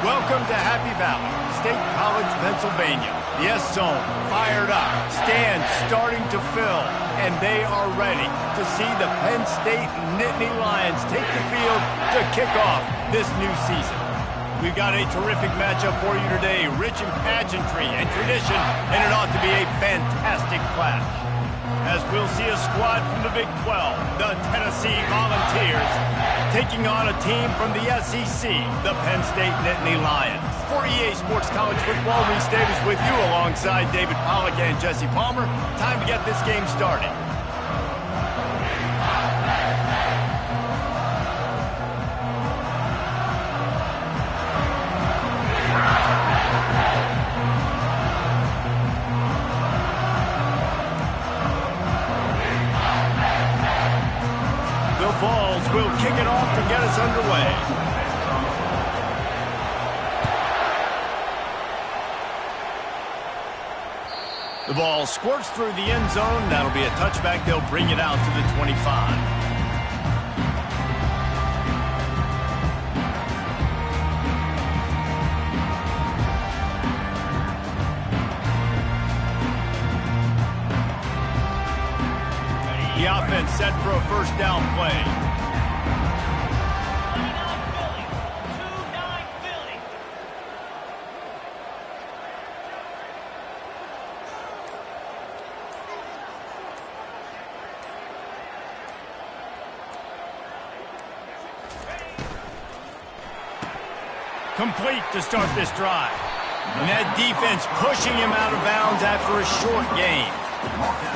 Welcome to Happy Valley, State College, Pennsylvania. The S-Zone fired up, stands starting to fill, and they are ready to see the Penn State Nittany Lions take the field to kick off this new season. We've got a terrific matchup for you today, rich in pageantry and tradition, and it ought to be a fantastic clash. As we'll see a squad from the Big 12, the Tennessee Volunteers, taking on a team from the SEC, the Penn State Nittany Lions. For EA Sports College Football, Reese Davis with you alongside David Pollack and Jesse Palmer. Time to get this game started. Balls will kick it off to get us underway. The ball squirts through the end zone. That'll be a touchback. They'll bring it out to the 25. The offense set for a first down play. Complete to start this drive. And that defense pushing him out of bounds after a short gain.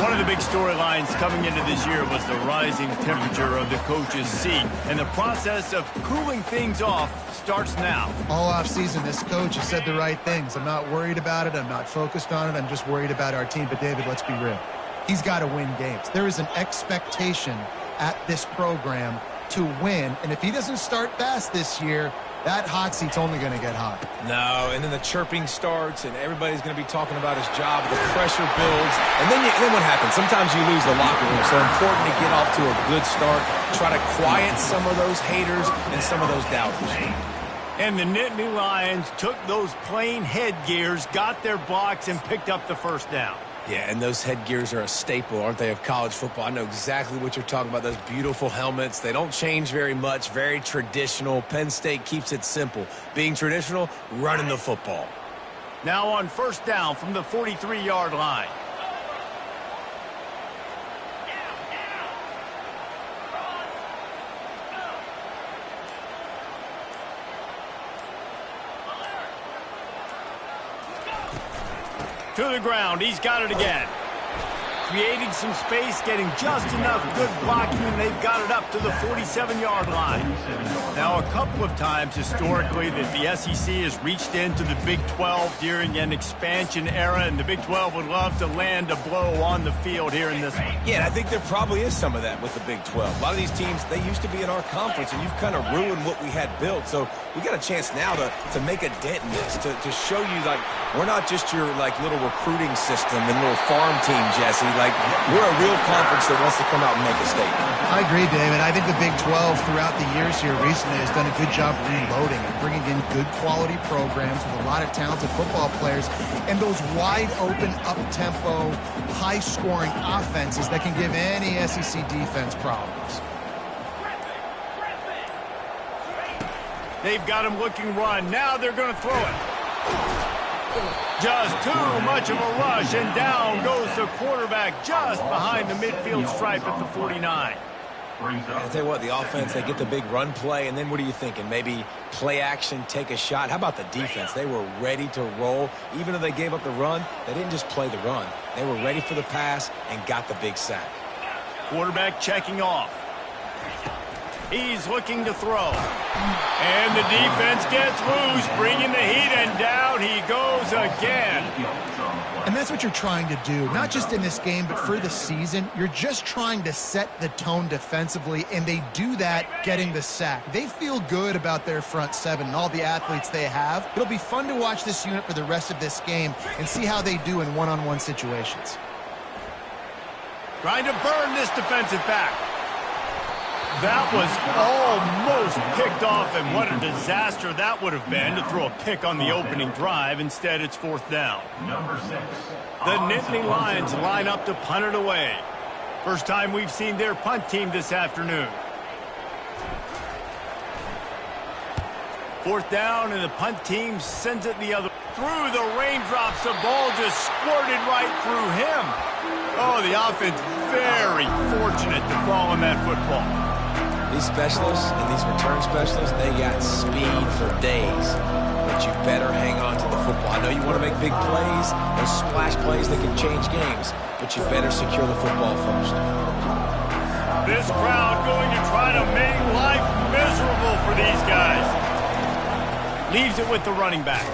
One of the big storylines coming into this year was the rising temperature of the coach's seat, and the process of cooling things off starts now. All offseason, this coach has said the right things. I'm not worried about it. I'm not focused on it. I'm just worried about our team. But, David, let's be real. He's got to win games. There is an expectation at this program to win, and if he doesn't start fast this year, that hot seat's only going to get hot. No, and then the chirping starts, and everybody's going to be talking about his job. The pressure builds, and then what happens? Sometimes you lose the locker room. So important to get off to a good start. Try to quiet some of those haters and some of those doubters. And the Nittany Lions took those plain headgears, got their blocks, and picked up the first down. Yeah, and those headgears are a staple, aren't they, of college football? I know exactly what you're talking about, those beautiful helmets. They don't change very much, very traditional. Penn State keeps it simple. Being traditional, running the football. Now on first down from the 43-yard line. To the ground, he's got it again. Creating some space, getting just enough good blocking, and they've got it up to the 47-yard line. Now, a couple of times historically that the SEC has reached into the Big 12 during an expansion era, and the Big 12 would love to land a blow on the field here in this one. Yeah, and I think there probably is some of that with the Big 12. A lot of these teams, they used to be in our conference, and you've kind of ruined what we had built. So we got a chance now to make a dent in this, to show you, like, we're not just your, like, little recruiting system and little farm team, Jesse. Like, we're a real conference that wants to come out and make a statement. I agree, David. I think the Big 12 throughout the years here recently has done a good job reloading and bringing in good quality programs with a lot of talented football players and those wide-open, up-tempo, high-scoring offenses that can give any SEC defense problems. They've got him looking run. Now they're going to throw it. Just too much of a rush, and down goes the quarterback just behind the midfield stripe at the 49. I tell you what, the offense, they get the big run play, and then what are you thinking? Maybe play action, take a shot. How about the defense? They were ready to roll. Even though they gave up the run, they didn't just play the run. They were ready for the pass and got the big sack. Quarterback checking off. He's looking to throw. And the defense gets loose, bringing the heat, and down he goes again. And that's what you're trying to do, not just in this game, but for the season. You're just trying to set the tone defensively, and they do that getting the sack. They feel good about their front seven and all the athletes they have. It'll be fun to watch this unit for the rest of this game and see how they do in one-on-one situations. Trying to burn this defensive back. That was almost picked off, and what a disaster that would have been to throw a pick on the opening drive. Instead, it's fourth down. The Nittany Lions line up to punt it away. First time we've seen their punt team this afternoon. Fourth down, and the punt team sends it the other. Through the raindrops, the ball just squirted right through him. Oh, the offense very fortunate to fall on that football. These specialists and these return specialists, they got speed for days. But you better hang on to the football. I know you want to make big plays, those splash plays that can change games, but you better secure the football first. This crowd going to try to make life miserable for these guys. Leaves it with the running back.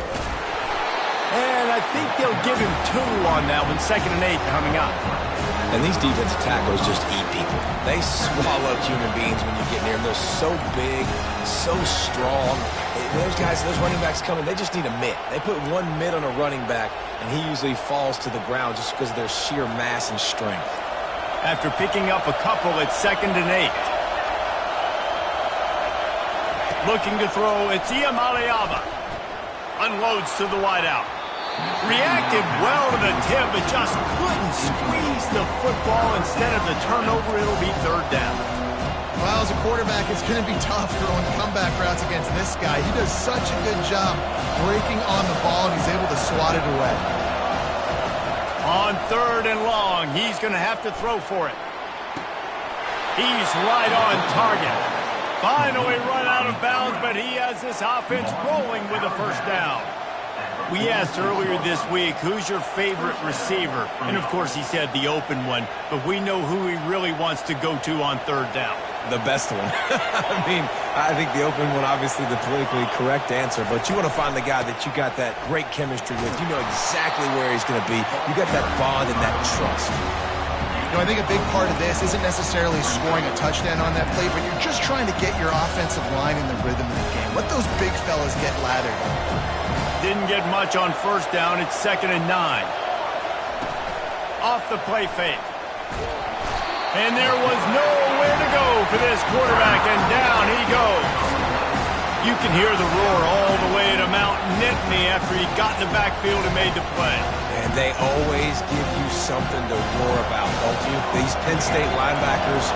And I think they'll give him 2 on that one. 2nd and 8 coming up. And these defensive tackles just eat people. They swallow human beings when you get near them. They're so big, so strong. Those guys, those running backs coming, they just need a mitt. They put one mitt on a running back, and he usually falls to the ground just because of their sheer mass and strength. After picking up a couple, it's 2nd and 8. Looking to throw, it's Ncaa25. Unloads to the wideout. Reacted well to the tip, but just couldn't squeeze the football. Instead of the turnover, it'll be 3rd down. Well, as a quarterback, it's going to be tough throwing comeback routes against this guy. He does such a good job breaking on the ball, and he's able to swat it away. On 3rd and long, he's going to have to throw for it. He's right on target. Finally run out of bounds, but he has this offense rolling with a 1st down. We asked earlier this week, who's your favorite receiver? And, of course, he said the open one, but we know who he really wants to go to on 3rd down. The best one. I mean, I think the open one, obviously the politically correct answer, but you want to find the guy that you got that great chemistry with. You know exactly where he's going to be. You got that bond and that trust. You know, I think a big part of this isn't necessarily scoring a touchdown on that play, but you're just trying to get your offensive line in the rhythm of the game. Let those big fellas get lathered. Didn't get much on 1st down. It's 2nd and 9. Off the play fake. And there was nowhere to go for this quarterback, and down he goes. You can hear the roar all the way to Mount Nittany after he got in the backfield and made the play. And they always give you something to roar about, don't you? These Penn State linebackers,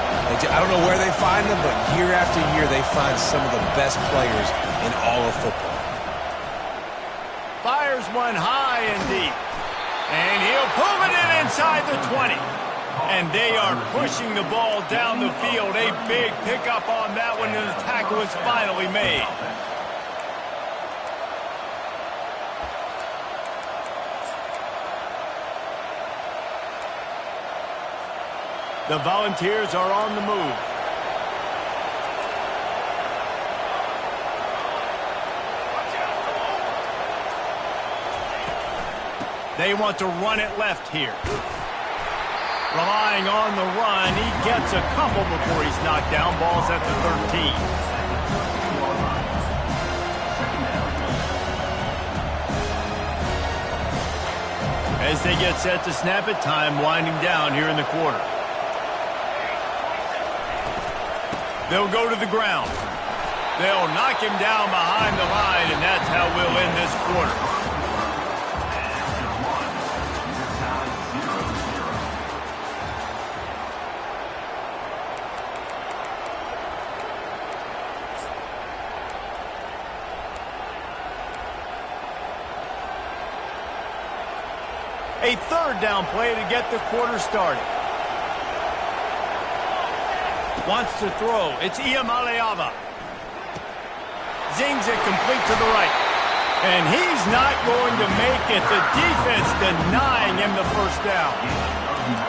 I don't know where they find them, but year after year they find some of the best players in all of football. Fires one high and deep. And he'll pull it in inside the 20. And they are pushing the ball down the field. A big pickup on that one, and the tackle is finally made. The Volunteers are on the move. They want to run it left here. Relying on the run, he gets a couple before he's knocked down. Ball's at the 13. As they get set to snap it, time winding down here in the quarter. They'll go to the ground. They'll knock him down behind the line, and that's how we'll end this quarter. A 3rd down play to get the quarter started. Wants to throw. It's Ncaa25. Zings it complete to the right. And he's not going to make it. The defense denying him the 1st down.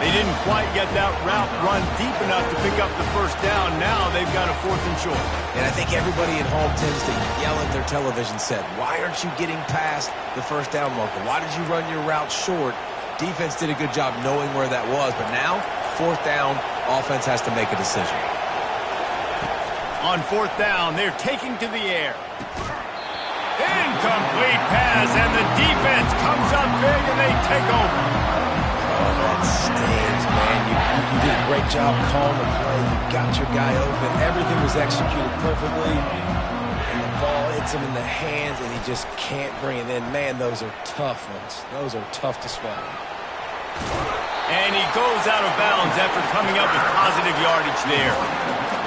They didn't quite get that route run deep enough to pick up the 1st down. Now they've got a 4th and short. And I think everybody at home tends to yell at their television set, why aren't you getting past the 1st down marker? Why did you run your route short? Defense did a good job knowing where that was, but now, 4th down, offense has to make a decision. On 4th down, they're taking to the air. Incomplete pass, and the defense comes up big, and they take over. Oh, that stings, man. You did a great job calling the play. You got your guy open. Everything was executed perfectly. And the ball hits him in the hands, and he just can't bring it in. Man, those are tough ones. Those are tough to swallow. And he goes out of bounds after coming up with positive yardage there.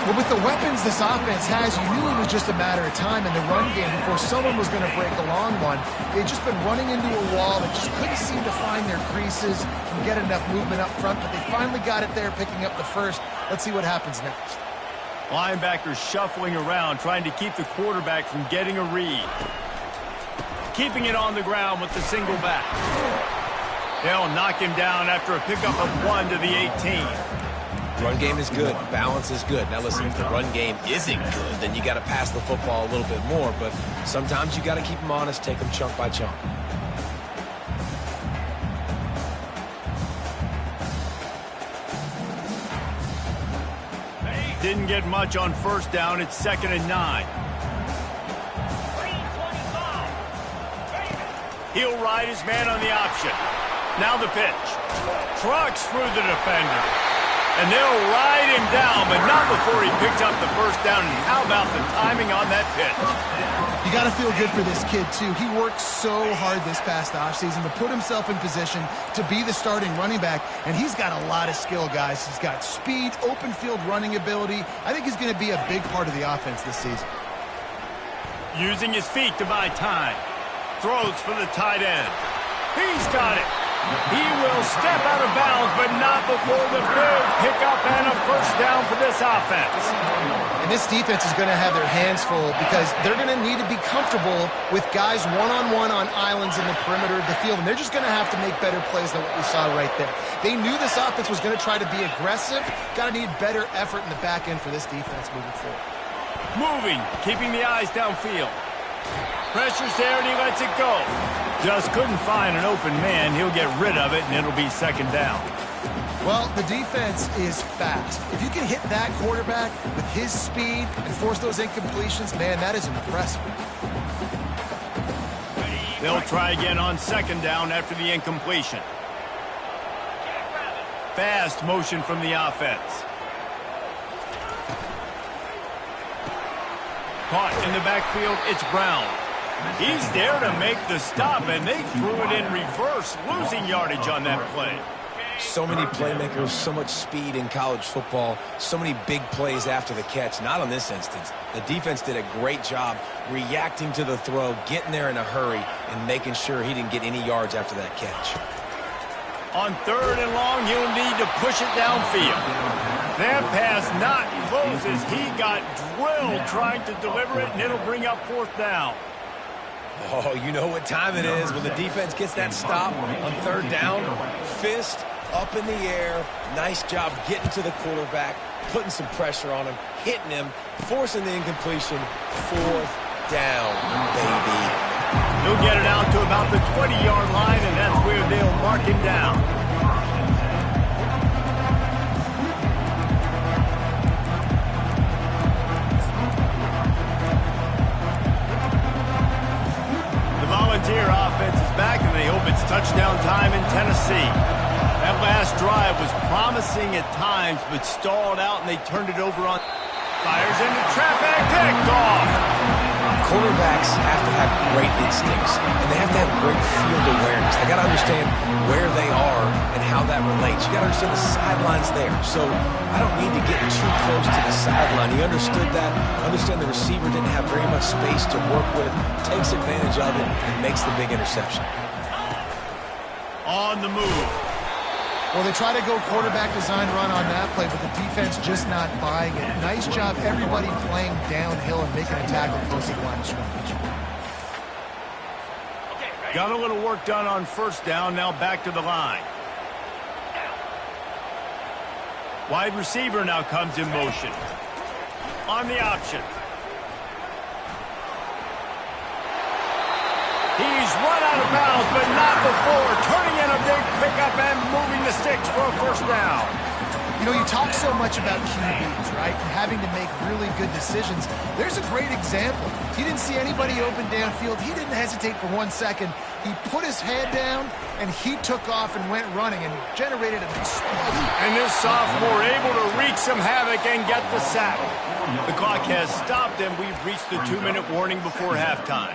Well, with the weapons this offense has, you knew it was just a matter of time in the run game before someone was going to break a long one. They'd just been running into a wall that just couldn't seem to find their creases and get enough movement up front, but they finally got it there, picking up the first. Let's see what happens next. Linebackers shuffling around, trying to keep the quarterback from getting a read. Keeping it on the ground with the single back. They'll knock him down after a pickup of 1 to the 18. Run game is good. Balance is good. Now, listen, if the run game isn't good, then you got to pass the football a little bit more. But sometimes you got to keep them honest, take them chunk by chunk. Didn't get much on first down. It's 2nd and 9. He'll ride his man on the option. Now the pitch. Trucks through the defender. And they'll ride him down, but not before he picks up the first down. And how about the timing on that pitch? You got to feel good for this kid, too. He worked so hard this past offseason to put himself in position to be the starting running back, and he's got a lot of skill, guys. He's got speed, open field running ability. I think he's going to be a big part of the offense this season. Using his feet to buy time. Throws for the tight end. He's got it. He will step out of bounds, but not before the big pickup and a first down for this offense. And this defense is going to have their hands full because they're going to need to be comfortable with guys one-on-one on islands in the perimeter of the field, and they're just going to have to make better plays than what we saw right there. They knew this offense was going to try to be aggressive. Got to need better effort in the back end for this defense moving forward. Moving, keeping the eyes downfield. Pressure's there, and he lets it go. Just couldn't find an open man. He'll get rid of it, and it'll be 2nd down. Well, the defense is fast. If you can hit that quarterback with his speed and force those incompletions, man, that is impressive. They'll try again on 2nd down after the incompletion. Fast motion from the offense. Caught in the backfield, it's Brown. He's there to make the stop, and they threw it in reverse, losing yardage on that play. So many playmakers, so much speed in college football, so many big plays after the catch. Not on this instance. The defense did a great job reacting to the throw, getting there in a hurry, and making sure he didn't get any yards after that catch. On 3rd and long, he'll need to push it downfield. That pass not close as he got drilled trying to deliver it, and it'll bring up 4th down. Oh, you know what time it is when the defense gets that stop on 3rd down. Fist up in the air. Nice job getting to the quarterback, putting some pressure on him, hitting him, forcing the incompletion. 4th down, baby. He'll get it out to about the 20-yard line, and that's where they'll mark him down. Volunteer offense is back, and they hope it's touchdown time in Tennessee. That last drive was promising at times, but stalled out, and they turned it over on. Fires into traffic, picked off. Quarterbacks have to have great instincts, and they have to have great field awareness. They got to understand where they are and how that relates. You got to understand the sidelines there. So I don't need to get too close to the sideline. He understood that. Understand the receiver didn't have very much space to work with. Takes advantage of it and makes the big interception. On the move. Well, they try to go quarterback design run on that play, but the defense just not buying it. Nice job, everybody playing downhill and making a tackle close to the line of scrimmage. Got a little work done on 1st down, now back to the line. Wide receiver now comes in motion. On the option. He's run out of bounds, but not before turning in a big pickup and moving the sticks for a 1st down. You know, you talk so much about QBs, right, and having to make really good decisions. There's a great example. He didn't see anybody open downfield. He didn't hesitate for 1 second. He put his head down, and he took off and went running and generated an explosion. And this sophomore able to wreak some havoc and get the sack. The clock has stopped, and we've reached the 2-minute warning before halftime.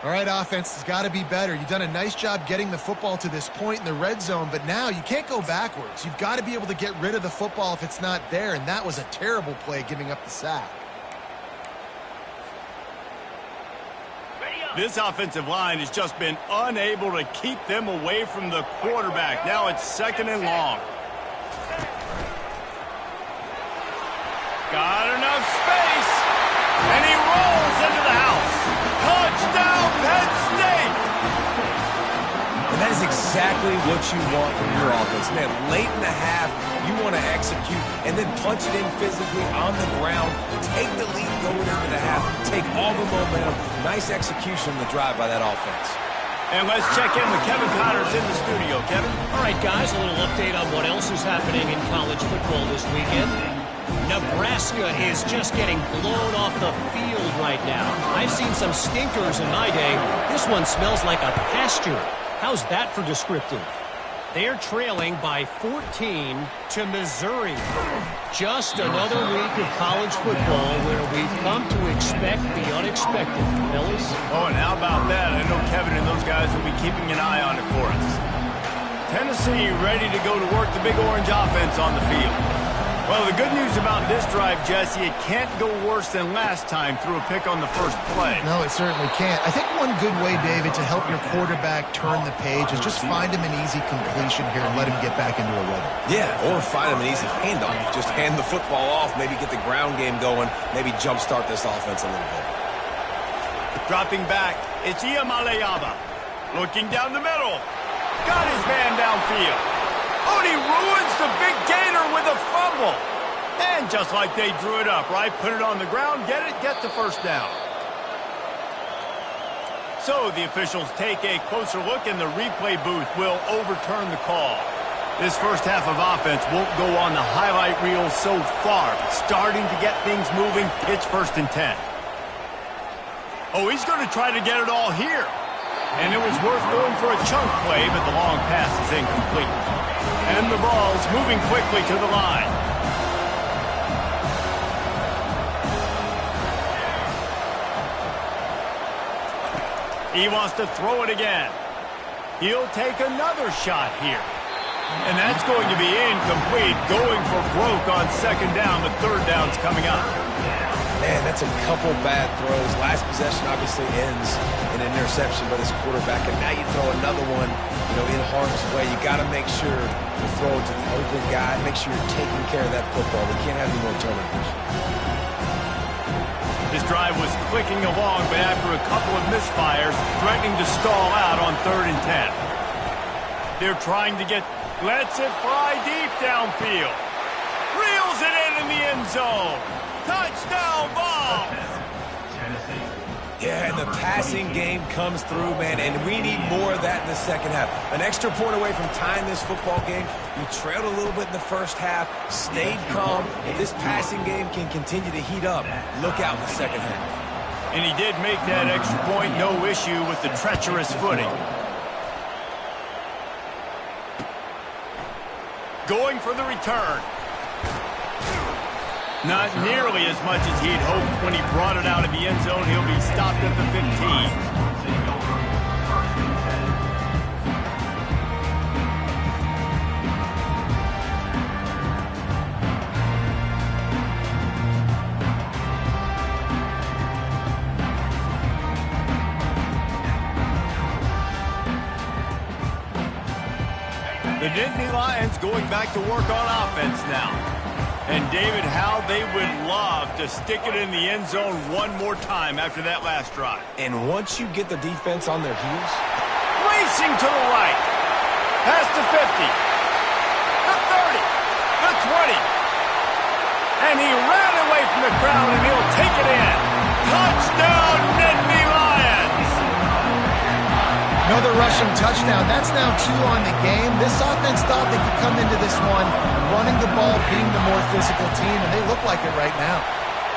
All right, offense has got to be better. You've done a nice job getting the football to this point in the red zone, but now you can't go backwards. You've got to be able to get rid of the football if it's not there, and that was a terrible play giving up the sack. This offensive line has just been unable to keep them away from the quarterback. Now it's 2nd and long. Got enough space, and he rolls into the house. Touchdown, Penn State! And that is exactly what you want from your offense. Man, late in the half, you want to execute and then punch it in physically on the ground. Take the lead going into the half. Take all the momentum. Nice execution on the drive by that offense. And let's check in with Kevin Connors in the studio. Kevin? All right, guys, a little update on what else is happening in college football this weekend. Nebraska is just getting blown off the field right now. I've seen some stinkers in my day. This one smells like a pasture. How's that for descriptive? They're trailing by 14 to Missouri. Just another week of college football where we've come to expect the unexpected, fellas. Oh, and how about that? I know Kevin and those guys will be keeping an eye on it for us. Tennessee ready to go to work the Big Orange offense on the field. Well, the good news about this drive, Jesse, it can't go worse than last time through a pick on the first play. No, it certainly can't. I think one good way, David, to help your quarterback turn the page is just find him an easy completion here and let him get back into a rhythm. Yeah, or find him an easy handoff. Just hand the football off, maybe get the ground game going, maybe jumpstart this offense a little bit. Dropping back, it's Ncaa25. Looking down the middle. Got his man downfield. Oh, and he ruins the big gainer with a fumble. And just like they drew it up, right? Put it on the ground, get the first down. So the officials take a closer look, and the replay booth will overturn the call. This first half of offense won't go on the highlight reel so far. Starting to get things moving, it's 1st and 10. Oh, he's going to try to get it all here. And it was worth going for a chunk play, but the long pass is incomplete. And the ball's moving quickly to the line. He wants to throw it again. He'll take another shot here. And that's going to be incomplete. Going for broke on 2nd down, but 3rd down's coming up. Man, that's a couple bad throws. Last possession obviously ends in an interception by this quarterback, and now you throw another one, in harm's way. You got to make sure you throw it to the open guy. Make sure you're taking care of that football. We can't have any more turnovers. This drive was clicking along, but after a couple of misfires, threatening to stall out on 3rd and 10. They're trying to lets it fly deep downfield. Reels it in the end zone. Touchdown ball! Yeah, and the passing game comes through, man, and we need more of that in the second half. An extra point away from tying this football game. You trailed a little bit in the first half, stayed calm. If this passing game can continue to heat up, look out in the second half. And he did make that extra point, no issue with the treacherous footing. Going for the return. Not nearly as much as he'd hoped when he brought it out of the end zone. He'll be stopped at the 15. The Nittany Lions going back to work on offense now. And David, how they would love to stick it in the end zone one more time after that last drive. And once you get the defense on their heels, racing to the right. Past the 50. The 30. The 20. And he ran away from the crowd, and he'll take it in. Touchdown, Nittany Lions! Another rushing touchdown. That's now 2 on the game. This offense thought they could come into this one running the ball being the more physical team, and they look like it right now.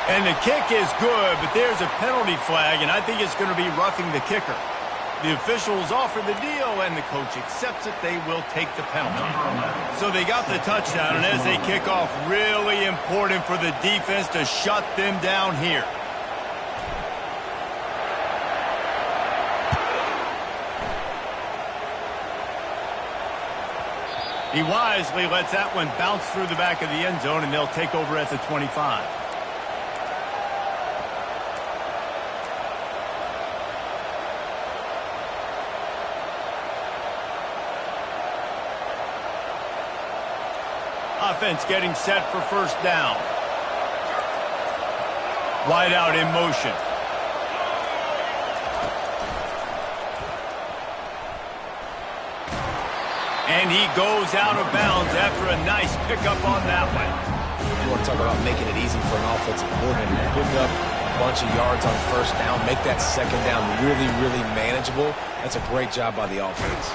And the kick is good, but there's a penalty flag, and I think it's going to be roughing the kicker. The officials offer the deal, and the coach accepts it. They will take the penalty. So they got the touchdown, and as they kick off, really important for the defense to shut them down here. He wisely lets that one bounce through the back of the end zone, and they'll take over at the 25. Offense getting set for first down. Wide out in motion. And he goes out of bounds after a nice pickup on that one. You want to talk about making it easy for an offensive coordinator. Pick up a bunch of yards on first down, make that second down really, really manageable. That's a great job by the offense.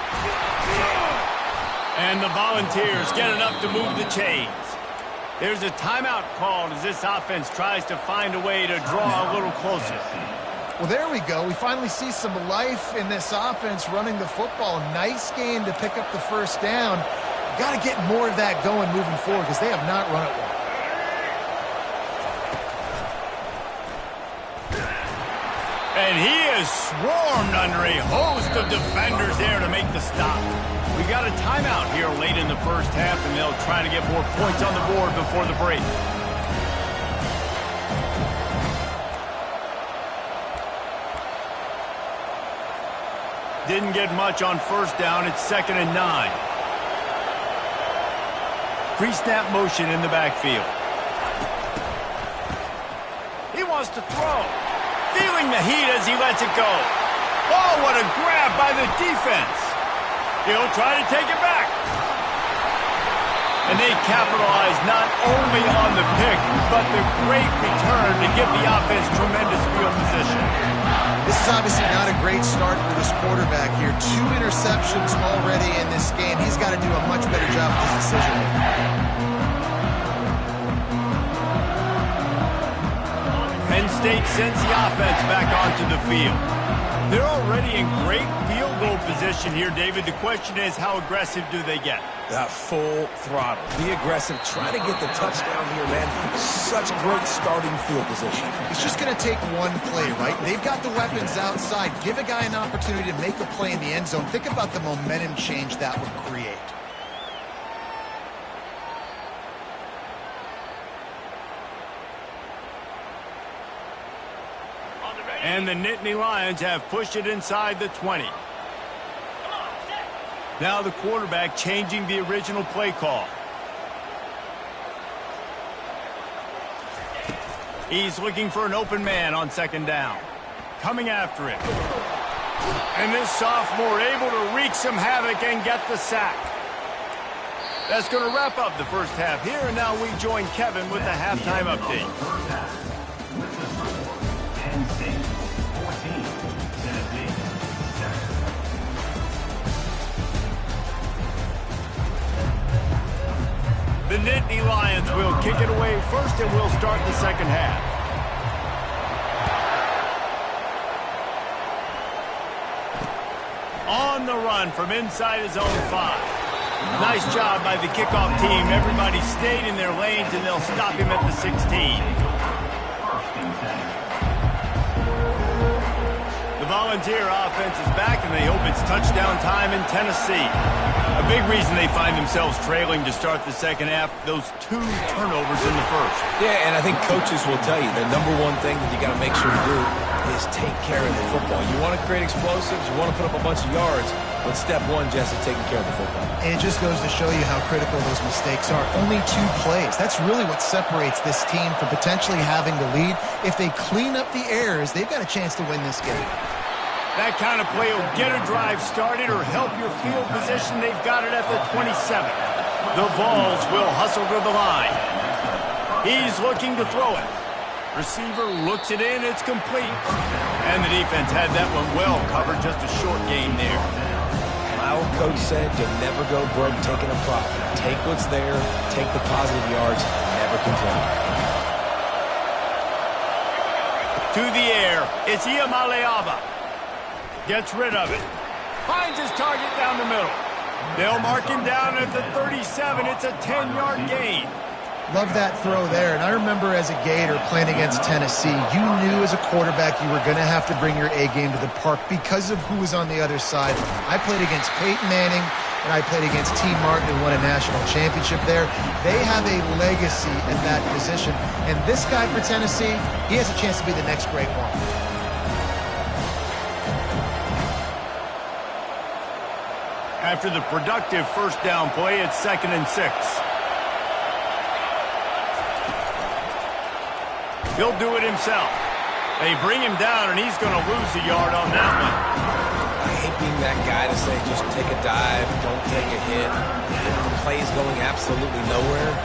And the Volunteers get enough to move the chains. There's a timeout called as this offense tries to find a way to draw a little closer. Well, there we go. We finally see some life in this offense running the football. Nice game to pick up the first down. Got to get more of that going moving forward because they have not run it well. And he is swarmed under a host of defenders there to make the stop. We got a timeout here late in the first half, and they'll try to get more points on the board before the break. Didn't get much on first down. It's 2nd and 9. Pre-snap motion in the backfield. He wants to throw. Feeling the heat as he lets it go. Oh, what a grab by the defense. He'll try to take it back. And they capitalize not only on the pick, but the great return to give the offense tremendous field position. This is obviously not a great start for this quarterback here. 2 interceptions already in this game. He's got to do a much better job with this decision. Penn State sends the offense back onto the field. They're already in great field goal position here, David. The question is, how aggressive do they get? Full throttle. Be aggressive. Try to get the touchdown here, man. Such great starting field position. It's just going to take one play, right? They've got the weapons outside. Give a guy an opportunity to make a play in the end zone. Think about the momentum change that would create. And the Nittany Lions have pushed it inside the 20. Now the quarterback changing the original play call. He's looking for an open man on 2nd down. Coming after it. And this sophomore able to wreak some havoc and get the sack. That's going to wrap up the first half here, and now we join Kevin with the halftime update. The Nittany Lions will kick it away first, and we'll start the second half. On the run from inside his own 5. Nice job by the kickoff team. Everybody stayed in their lanes, and they'll stop him at the 16. The Volunteer offense is back, and they hope it's touchdown time in Tennessee. A big reason they find themselves trailing to start the second half, those 2 turnovers in the first. Yeah, and I think coaches will tell you the number one thing that you got to make sure you do is take care of the football. You want to create explosives, you want to put up a bunch of yards, but step one, Jesse, taking care of the football. And it just goes to show you how critical those mistakes are. Only 2 plays. That's really what separates this team from potentially having the lead. If they clean up the errors, they've got a chance to win this game. That kind of play will get a drive started or help your field position. They've got it at the 27. The Vols will hustle to the line. He's looking to throw it. Receiver looks it in. It's complete. And the defense had that one well covered. Just a short gain there. My old coach said you'll never go broke taking a profit. Take what's there, take the positive yards, and never complain. To the air, it's Ncaa25. Gets rid of it. Finds his target down the middle. They'll mark him down at the 37. It's a 10-yard gain. Love that throw there. And I remember as a Gator playing against Tennessee, you knew as a quarterback you were going to have to bring your A game to the park because of who was on the other side. I played against Peyton Manning, and I played against T. Martin, who won a national championship there. They have a legacy in that position. And this guy for Tennessee, he has a chance to be the next great one. After the productive first down play, it's 2nd and 6. He'll do it himself. They bring him down, and he's going to lose a yard on that one. I hate being that guy to say just take a dive, don't take a hit. If the play is going absolutely nowhere,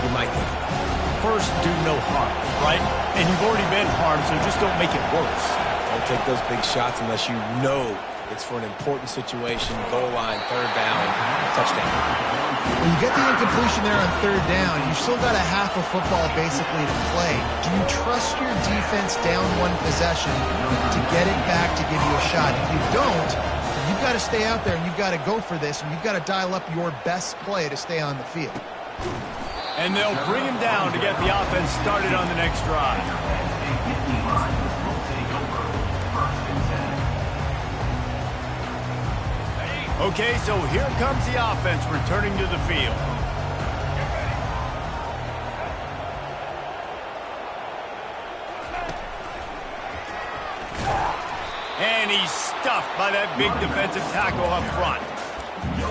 you might think about it. First, do no harm, right? And you've already been harmed, so just don't make it worse. Don't take those big shots unless you know it's for an important situation, goal line, 3rd down, touchdown. When you get the incompletion there on 3rd down, you've still got a half of football basically to play. Do you trust your defense down one possession to get it back to give you a shot? If you don't, you've got to stay out there and you've got to go for this, and you've got to dial up your best play to stay on the field. And they'll bring him down to get the offense started on the next drive. Okay, so here comes the offense returning to the field. And he's stuffed by that big defensive tackle up front.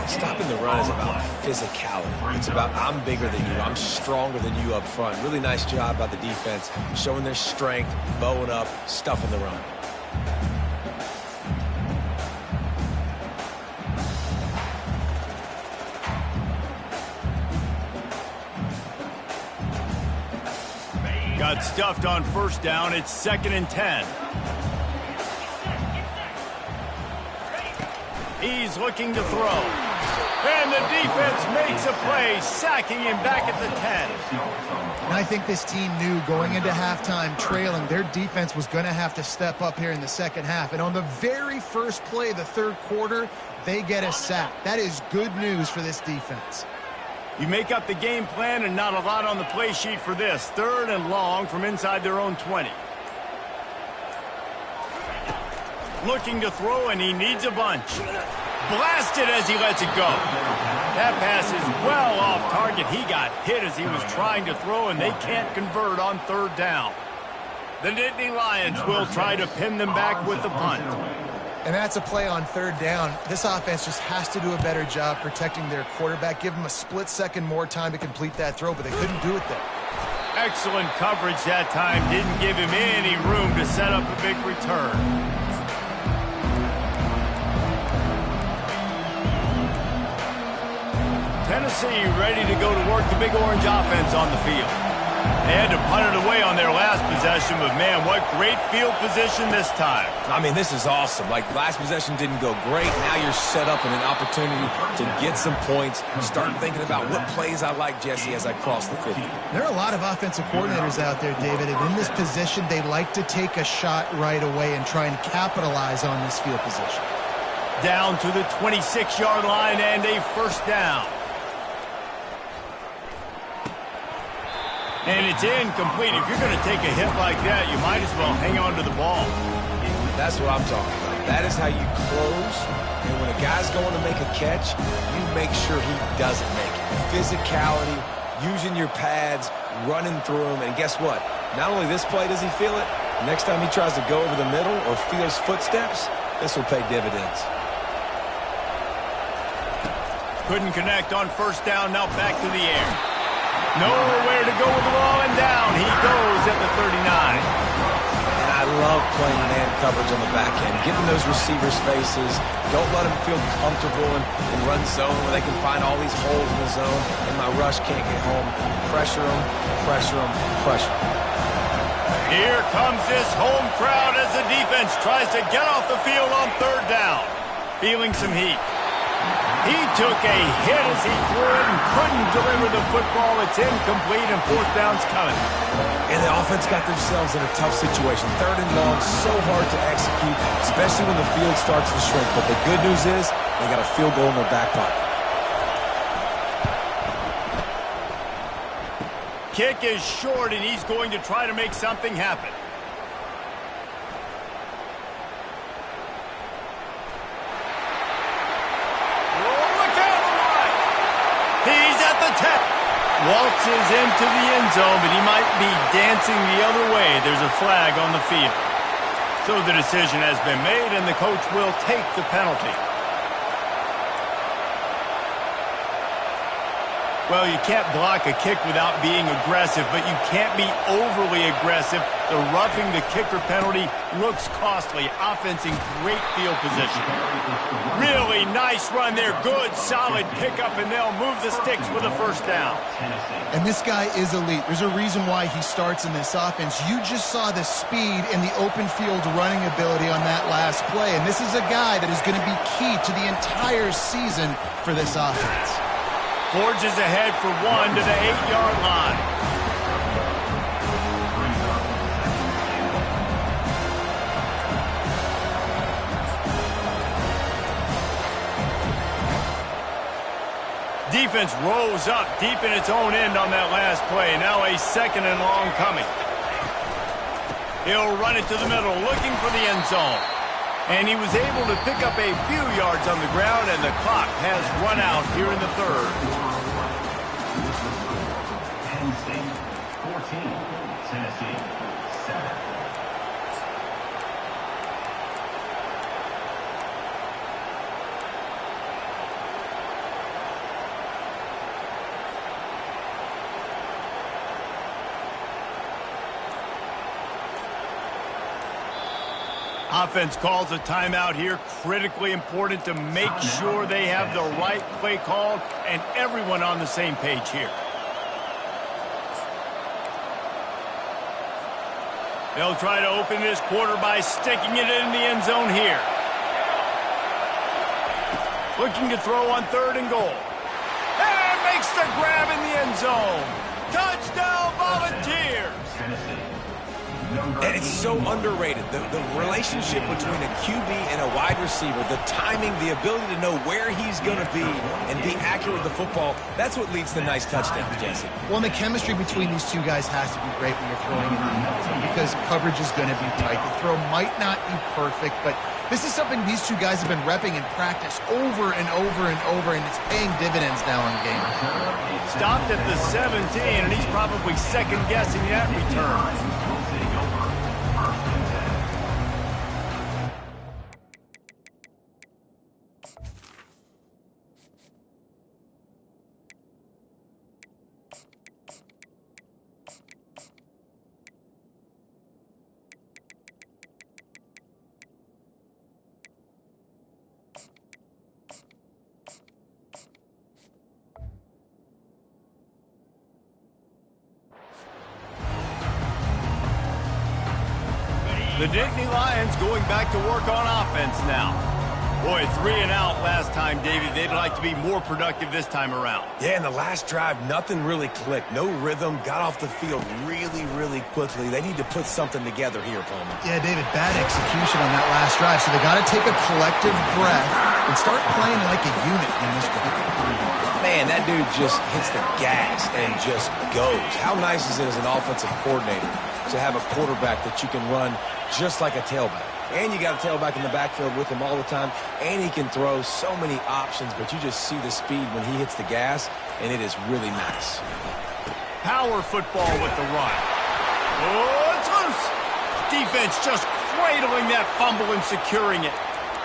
Stopping the run is about physicality. It's about I'm bigger than you, I'm stronger than you up front. Really nice job by the defense, showing their strength, bowing up, stuffing the run. Got stuffed on first down. It's 2nd and 10. He's looking to throw. And the defense makes a play, sacking him back at the 10. And I think this team knew going into halftime trailing, their defense was going to have to step up here in the second half. And on the very first play of the 3rd quarter, they get a sack. That is good news for this defense. You make up the game plan and not a lot on the play sheet for this. 3rd and long from inside their own 20. Looking to throw, and he needs a bunch. Blasted as he lets it go. That pass is well off target. He got hit as he was trying to throw, and they can't convert on 3rd down. The Nittany Lions will try to pin them back with the punt. And that's a play on 3rd down. This offense just has to do a better job protecting their quarterback. Give him a split second more time to complete that throw, but they couldn't do it there. Excellent coverage that time. Didn't give him any room to set up a big return. Tennessee ready to go to work the Big Orange offense on the field. They had to punt it away on their last possession, but man, what great field position this time. I mean, this is awesome. Like, last possession didn't go great. Now you're set up in an opportunity to get some points. Start thinking about what plays I like, Jesse, as I cross the 50. There are a lot of offensive coordinators out there, David, and in this position, they like to take a shot right away and try and capitalize on this field position. Down to the 26-yard line and a first down. And it's incomplete. If you're going to take a hit like that, you might as well hang on to the ball. That's what I'm talking about. That is how you close. And when a guy's going to make a catch, you make sure he doesn't make it. Physicality, using your pads, running through them. And guess what? Not only this play does he feel it, next time he tries to go over the middle or feels footsteps, this will pay dividends. Couldn't connect on first down. Now back to the air. Nowhere to go with the ball, and down he goes at the 39. And I love playing man coverage on the back end, getting those receivers' faces. Don't let them feel comfortable in run zone where they can find all these holes in the zone, and my rush can't get home. Pressure them, pressure them, pressure them. Here comes this home crowd as the defense tries to get off the field on 3rd down. Feeling some heat. He took a hit as he threw it and couldn't deliver the football. It's incomplete and fourth down's coming. And the offense got themselves in a tough situation. Third and long, so hard to execute, especially when the field starts to shrink. But the good news is they got a field goal in their back pocket. Kick is short, and he's going to try to make something happen. Waltzes into the end zone, but he might be dancing the other way. There's a flag on the field. So the decision has been made, and the coach will take the penalty. Well, you can't block a kick without being aggressive, but you can't be overly aggressive. The roughing the kicker penalty looks costly. Offense in great field position. Really nice run there. Good, solid pickup, and they'll move the sticks with a first down. And this guy is elite. There's a reason why he starts in this offense. You just saw the speed and the open field running ability on that last play, and this is a guy that is going to be key to the entire season for this offense. Forges ahead for one to the 8-yard line. Defense rose up deep in its own end on that last play. Now a second and long coming. He'll run it to the middle, looking for the end zone. And he was able to pick up a few yards on the ground, and the clock has run out here in the third. Penn State 14, Tennessee 7. Offense calls a timeout here. Critically important to make sure they have the right play called and everyone on the same page here. They'll try to open this quarter by sticking it in the end zone here. Looking to throw on third and goal. And makes the grab in the end zone. Touchdown, Volunteers! And it's so underrated. The relationship between a QB and a wide receiver, the timing, the ability to know where he's going to be and be accurate with the football, that's what leads to nice touchdowns, Jesse. Well, and the chemistry between these two guys has to be great when you're throwing in the end zone because coverage is going to be tight. The throw might not be perfect, but this is something these two guys have been repping in practice over and over and over, and it's paying dividends now in games. Stopped at the 17, and he's probably second-guessing that return. The Nittany Lions going back to work on offense now. Boy, 3 and out last time, David. They'd like to be more productive this time around. Yeah, in the last drive, nothing really clicked. No rhythm, got off the field really quickly. They need to put something together here, Coleman. Yeah, David, bad execution on that last drive, so they got to take a collective breath and start playing like a unit in this one. Man, that dude just hits the gas and just goes. How nice is it as an offensive coordinator to have a quarterback that you can run just like a tailback? And you got a tailback in the backfield with him all the time, and he can throw so many options, but you just see the speed when he hits the gas, and it is really nice. Power football with the run. Oh, it's loose. Defense just cradling that fumble and securing it.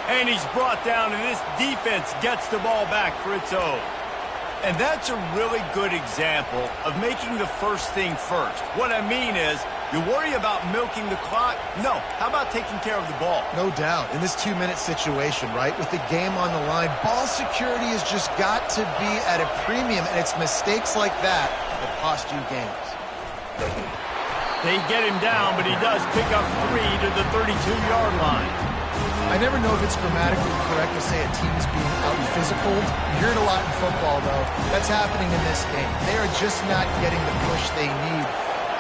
And he's brought down, and this defense gets the ball back for its own. And that's a really good example of making the first thing first. What I mean is, you worry about milking the clock? No. How about taking care of the ball? No doubt. In this 2-minute situation, right, with the game on the line, ball security has just got to be at a premium, and it's mistakes like that that cost you games. They get him down, but he does pick up 3 to the 32-yard line. I never know if it's grammatically correct to say a team is being out-physicaled. You hear it a lot in football, though. That's happening in this game. They are just not getting the push they need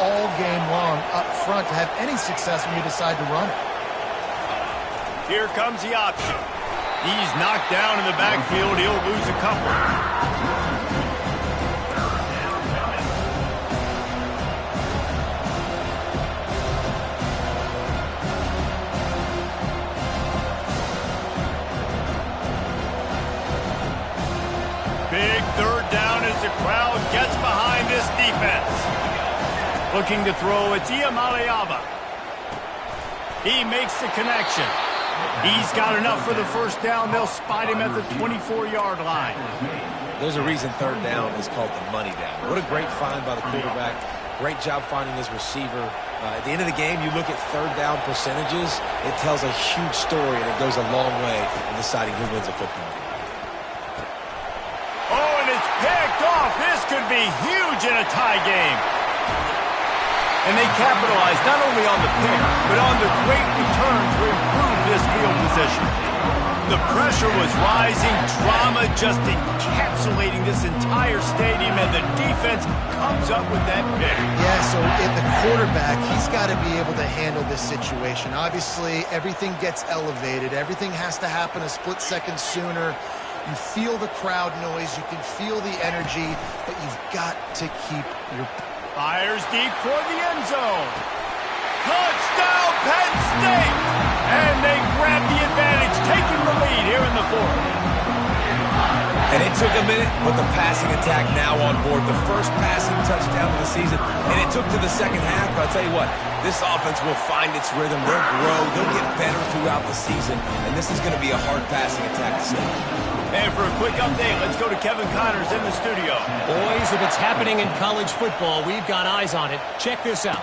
all game long up front to have any success when you decide to run it. Here comes the option. He's knocked down in the backfield. He'll lose a couple. Big third down as the crowd gets behind this defense. Looking to throw, it's Ncaa25. He makes the connection. He's got enough for the first down. They'll spot him at the 24-yard line. There's a reason third down is called the money down. What a great find by the quarterback. Great job finding his receiver. At the end of the game, you look at third down percentages. It tells a huge story, and it goes a long way in deciding who wins a football game. Oh, and it's picked off. This could be huge in a tie game. And they capitalized not only on the pick, but on the great return to improve this field position. The pressure was rising, drama just encapsulating this entire stadium, and the defense comes up with that pick. Yeah, so in the quarterback, he's got to be able to handle this situation. Obviously, everything gets elevated. Everything has to happen a split second sooner. You feel the crowd noise. You can feel the energy, but you've got to keep your... Fires deep toward the end zone. Touchdown, Penn State! And they grab the advantage, taking the lead here in the fourth. And it took a minute, but the passing attack now on board. The first passing touchdown of the season. And it took to the second half, but I'll tell you what, this offense will find its rhythm. They'll grow. They'll get better throughout the season. And this is going to be a hard passing attack to stop. And for a quick update, let's go to Kevin Connors in the studio. Boys, if it's happening in college football, we've got eyes on it. Check this out.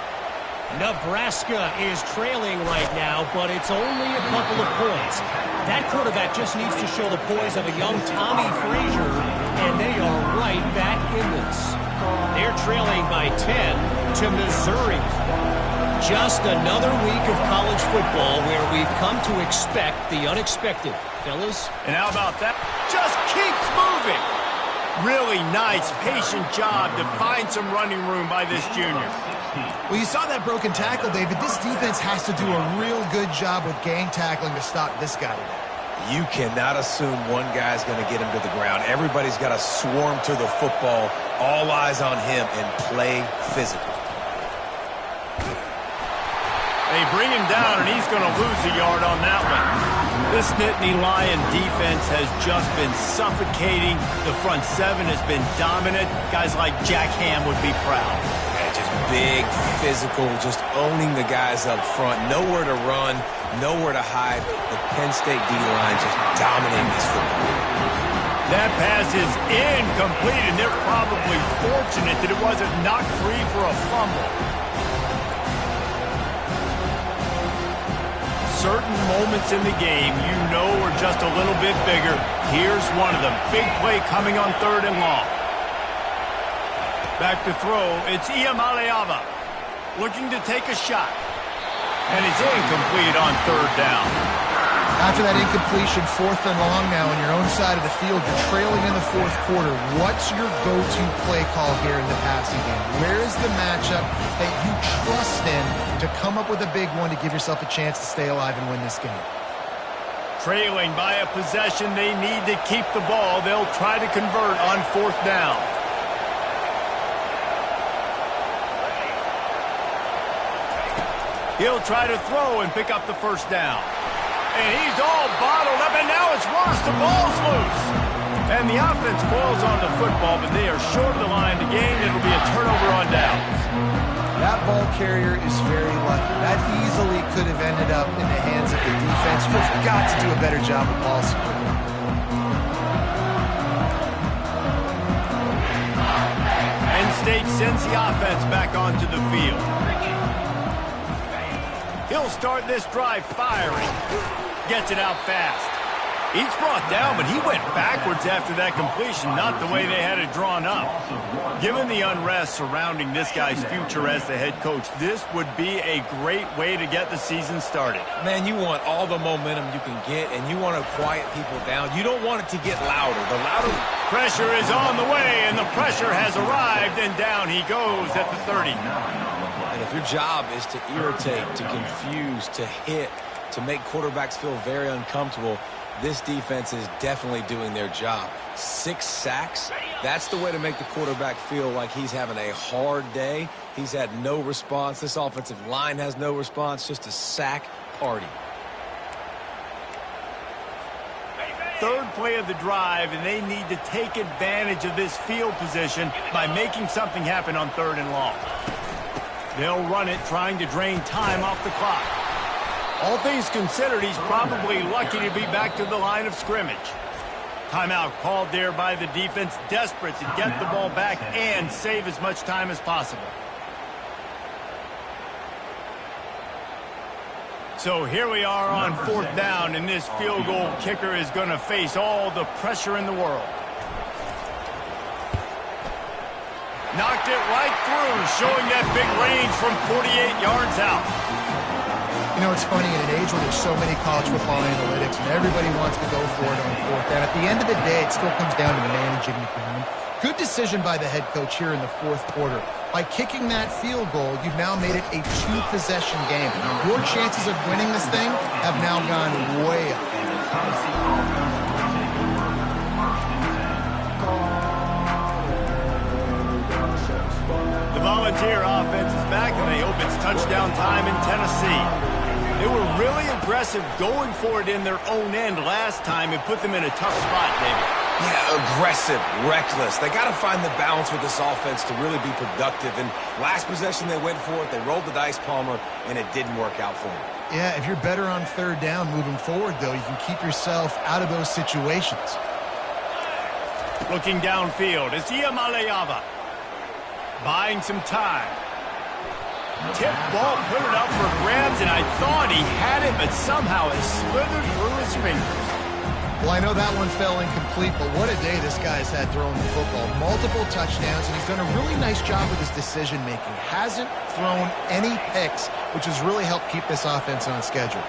Nebraska is trailing right now, but it's only a couple of points. That quarterback just needs to show the poise of a young Tommy Frazier, and they are right back in this. They're trailing by 10 to Missouri. Just another week of college football where we've come to expect the unexpected, fellas. And how about that? Just keeps moving. Really nice, patient job to find some running room by this junior. Well, you saw that broken tackle, David. This defense has to do a real good job with gang tackling to stop this guy today. You cannot assume one guy's going to get him to the ground. Everybody's got to swarm to the football, all eyes on him, and play physical. They bring him down, and he's going to lose a yard on that one. This Nittany Lion defense has just been suffocating. The front seven has been dominant. Guys like Jack Ham would be proud. Yeah, just big, physical, just owning the guys up front. Nowhere to run, nowhere to hide. The Penn State D-line just dominating this football. That pass is incomplete, and they're probably fortunate that it wasn't knocked free for a fumble. Certain moments in the game you know are just a little bit bigger. Here's one of them. Big play coming on third and long. Back to throw. It's Ncaa25 looking to take a shot. And it's incomplete on third down. After that incompletion, fourth and long now on your own side of the field, you're trailing in the fourth quarter. What's your go-to play call here in the passing game? Where is the matchup that you trust in to come up with a big one to give yourself a chance to stay alive and win this game? Trailing by a possession, they need to keep the ball. They'll try to convert on fourth down. He'll try to throw and pick up the first down. And he's all bottled up, and now it's worse. The ball's loose. And the offense falls on the football, but they are short of the line to gain. It'll be a turnover on downs. That ball carrier is very lucky. That easily could have ended up in the hands of the defense. You've got to do a better job of ball security. Penn State sends the offense back onto the field. He'll start this drive firing. Gets it out fast. He's brought down, but he went backwards after that completion, not the way they had it drawn up. Given the unrest surrounding this guy's future as the head coach, this would be a great way to get the season started. Man, you want all the momentum you can get, and you want to quiet people down. You don't want it to get louder. The louder... Pressure is on the way, and the pressure has arrived, and down he goes at the 30. And if your job is to irritate, to confuse, to hit, to make quarterbacks feel very uncomfortable, this defense is definitely doing their job. 6 sacks, that's the way to make the quarterback feel like he's having a hard day. He's had no response. This offensive line has no response, just a sack party. Third play of the drive, and they need to take advantage of this field position by making something happen on 3rd and long. They'll run it, trying to drain time off the clock. All things considered, he's probably lucky to be back to the line of scrimmage. Timeout called there by the defense, desperate to get the ball back and save as much time as possible. So here we are on 4th down, and this field goal kicker is going to face all the pressure in the world. Knocked it right through, showing that big range from 48 yards out. You know, it's funny, in an age where there's so many college football analytics and everybody wants to go for it on 4th down, at the end of the day, it still comes down to managing the game. Good decision by the head coach here in the 4th quarter. By kicking that field goal, you've now made it a 2-possession game. Your chances of winning this thing have now gone way up. The Volunteer offense is back, and they hope it's touchdown time in Tennessee. They were really aggressive going for it in their own end last time and put them in a tough spot, David. Yeah, aggressive, reckless. They got to find the balance with this offense to really be productive. And last possession, they went for it. They rolled the dice, Palmer, and it didn't work out for them. Yeah, if you're better on 3rd down moving forward, though, you can keep yourself out of those situations. Looking downfield, it's Ncaa25. Buying some time. Tip ball, put it up for grabs, and I thought he had it, but somehow it slithered through his fingers. Well, I know that one fell incomplete, but what a day this guy's had throwing the football. Multiple touchdowns, and he's done a really nice job with his decision-making. Hasn't thrown any picks, which has really helped keep this offense on schedule.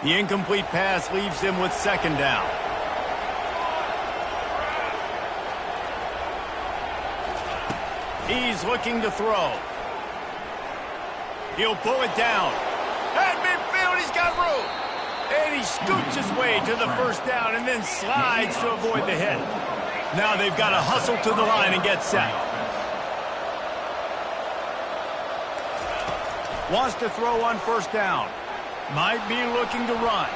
The incomplete pass leaves him with 2nd down. He's looking to throw. He'll pull it down. At midfield, he's got room. And he scoots his way to the 1st down and then slides to avoid the hit. Now they've got to hustle to the line and get set. Wants to throw on 1st down. Might be looking to run.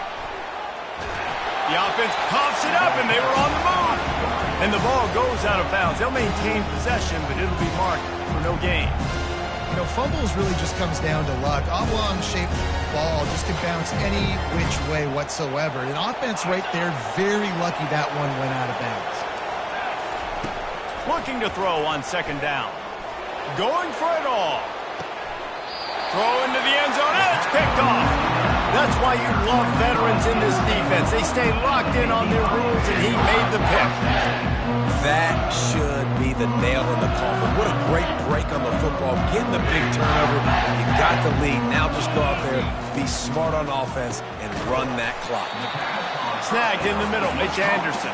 The offense pops it up, and they were on the move. And the ball goes out of bounds. They'll maintain possession, but it'll be marked for no gain. You know, fumbles really just comes down to luck. Oblong-shaped ball just can bounce any which way whatsoever. An offense right there, very lucky that one went out of bounds. Looking to throw on 2nd down. Going for it all. Throw into the end zone, and it's picked off. That's why you love veterans in this defense. They stay locked in on their rules, and he made the pick. That should be the nail in the coffin. What a great break on the football. Getting the big turnover. You got the lead. Now just go out there, be smart on offense, and run that clock. Snagged in the middle, Mitch Anderson.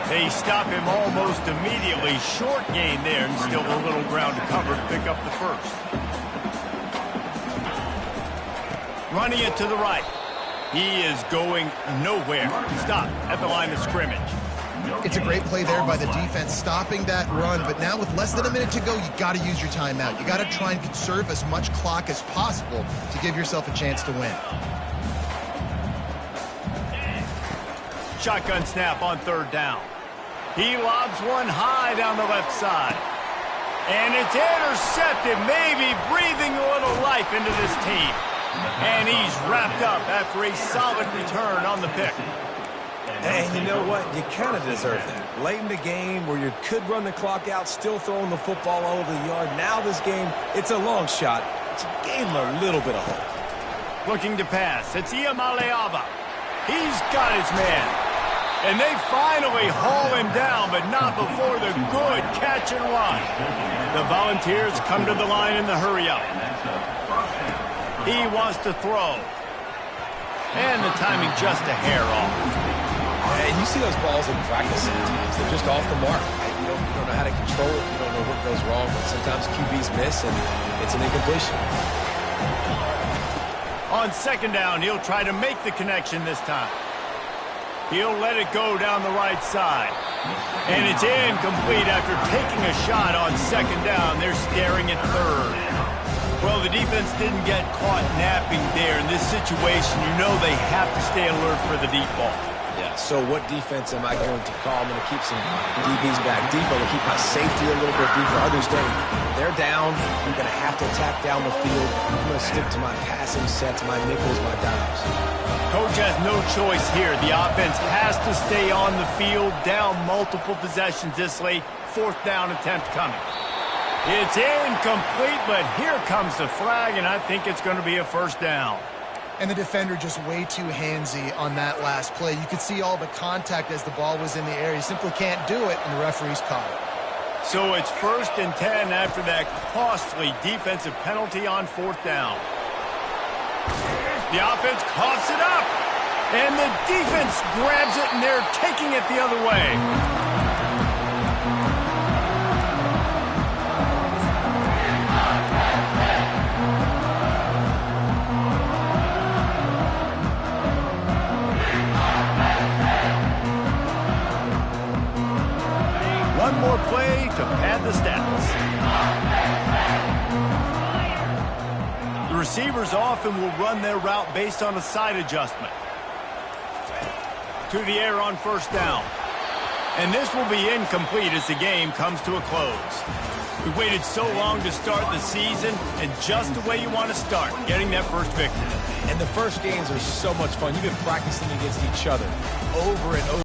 They stop him almost immediately. Short gain there, and still a little ground to cover to pick up the 1st. Running it to the right. He is going nowhere. Stop at the line of scrimmage. It's a great play there by the defense, stopping that run. But now with less than a minute to go, you got to use your timeout. You got to try and conserve as much clock as possible to give yourself a chance to win. Shotgun snap on 3rd down. He lobs one high down the left side. And it's intercepted, maybe breathing a little life into this team. And he's wrapped up after a solid return on the pick. And you know what? You kind of deserve that. Late in the game where you could run the clock out, still throwing the football all over the yard. Now this game, it's a long shot. It gave him a little bit of hope. Looking to pass. It's Ncaa25. He's got his man. And they finally haul him down, but not before the good catch and run. The Volunteers come to the line in the hurry-up. He wants to throw. And the timing just a hair off. And you see those balls in practice sometimes. They're just off the mark. You don't know how to control it. You don't know what goes wrong. But sometimes QBs miss, and it's an incompletion. On second down, he'll try to make the connection this time. He'll let it go down the right side. And it's incomplete after taking a shot on second down. They're staring at third. Well, the defense didn't get caught napping there. In this situation, you know they have to stay alert for the deep ball. Yeah, so what defense am I going to call? I'm going to keep some DBs back deep. I'm going to keep my safety a little bit deeper. Understand, they're down. I'm going to have to attack down the field. I'm going to stick to my passing sets, my nickels, my dimes. Coach has no choice here. The offense has to stay on the field, down multiple possessions this late. Fourth down attempt coming. It's incomplete, but here comes the flag, and I think it's going to be a first down. And the defender just way too handsy on that last play. You could see all the contact as the ball was in the air. He simply can't do it, and the referee's caught it. So it's 1st and 10 after that costly defensive penalty on fourth down. The offense coughs it up, and the defense grabs it, and they're taking it the other way. One more play to pad the stats. The receivers often will run their route based on a side adjustment. To the air on first down. And this will be incomplete as the game comes to a close. We waited so long to start the season, and just the way you want to start, getting that first victory. And the first games are so much fun. You've been practicing against each other over and over.